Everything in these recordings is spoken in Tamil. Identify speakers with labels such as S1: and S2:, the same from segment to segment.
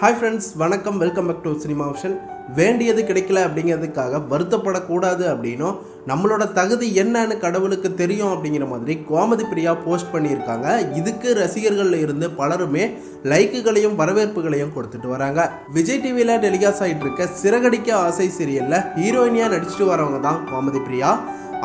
S1: ஹாய் ஃப்ரெண்ட்ஸ், வணக்கம். Welcome back to cinema option. வேண்டியது கிடைக்கல அப்படிங்கிறதுக்காக வருத்தப்படக்கூடாது அப்படின்னும் நம்மளோட தகுதி என்னன்னு கடவுளுக்கு தெரியும் அப்படிங்கிற மாதிரி கோமதி பிரியா போஸ்ட் பண்ணியிருக்காங்க. இதுக்கு ரசிகர்கள் இருந்து பலருமே லைக்குகளையும் வரவேற்புகளையும் கொடுத்துட்டு வராங்க. விஜய் டிவியில் டெலிகாஸ்ட் ஆகிட்டு இருக்க சிறகடிக்க ஆசை சீரியலில் ஹீரோயினியாக நடிச்சுட்டு வரவங்க தான் கோமதி பிரியா.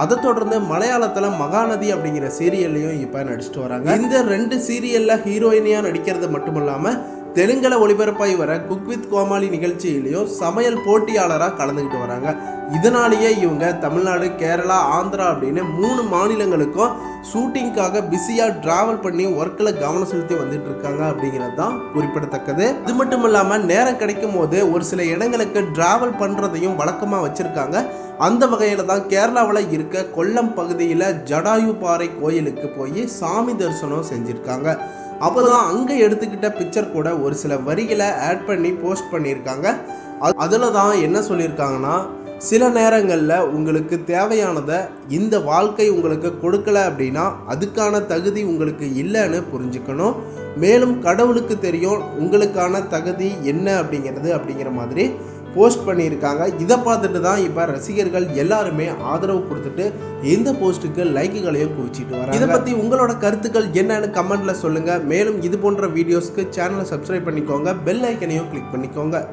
S1: அதை தொடர்ந்து மலையாளத்தில் மகாநதி அப்படிங்கிற சீரியல்லையும் இப்போ நடிச்சுட்டு வராங்க. இந்த 2 சீரியலில் ஹீரோயினியாக நடிக்கிறது மட்டும் இல்லாமல் தெலுங்கில் ஒளிபரப்பாகி வர குக் வித் கோமாளி நிகழ்ச்சியிலையும் சமையல் போட்டியாளராக கலந்துக்கிட்டு வராங்க. இதனாலேயே இவங்க தமிழ்நாடு, கேரளா, ஆந்திரா அப்படின்னு 3 மாநிலங்களுக்கும் ஷூட்டிங்காக பிஸியாக ட்ராவல் பண்ணி ஒர்க்கில் கவனம் செலுத்தி வந்துட்டு இருக்காங்க அப்படிங்கிறது தான் குறிப்பிடத்தக்கது. இது மட்டும் இல்லாமல் நேரம் கிடைக்கும் போது ஒரு சில இடங்களுக்கு ட்ராவல் பண்ணுறதையும் வழக்கமாக வச்சுருக்காங்க. அந்த வகையில் தான் கேரளாவில் இருக்க கொல்லம் பகுதியில் ஜடாயு பாறை கோயிலுக்கு போய் சாமி தரிசனம் செஞ்சுருக்காங்க. அப்போ தான் அங்கே எடுத்துக்கிட்ட பிக்சர் கூட ஒரு சில வரிகளை ஆட் பண்ணி போஸ்ட் பண்ணியிருக்காங்க. அதில் தான் என்ன சொல்லியிருக்காங்கன்னா, சில நேரங்களில் உங்களுக்கு தேவையானதை இந்த வாழ்க்கை உங்களுக்கு கொடுக்கல அப்படின்னா அதுக்கான தகுதி உங்களுக்கு இல்லைன்னு புரிஞ்சுக்கணும். மேலும் கடவுளுக்கு தெரியும் உங்களுக்கான தகுதி என்ன அப்படிங்கிற மாதிரி போஸ்ட் பண்ணியிருக்காங்க. இதை பார்த்துட்டு தான் இப்போ ரசிகர்கள் எல்லாருமே ஆதரவு கொடுத்துட்டு இந்த போஸ்ட்டுக்கு லைக்குகளையும் குவிச்சிட்டு வராங்க. இதை பற்றி உங்களோட கருத்துக்கள் என்னன்னு கமெண்ட்ல சொல்லுங்கள். மேலும் இது போன்ற வீடியோஸ்க்கு சேனலை சப்ஸ்கிரைப் பண்ணிக்கோங்க, பெல் ஐக்கனையும் கிளிக் பண்ணிக்கோங்க.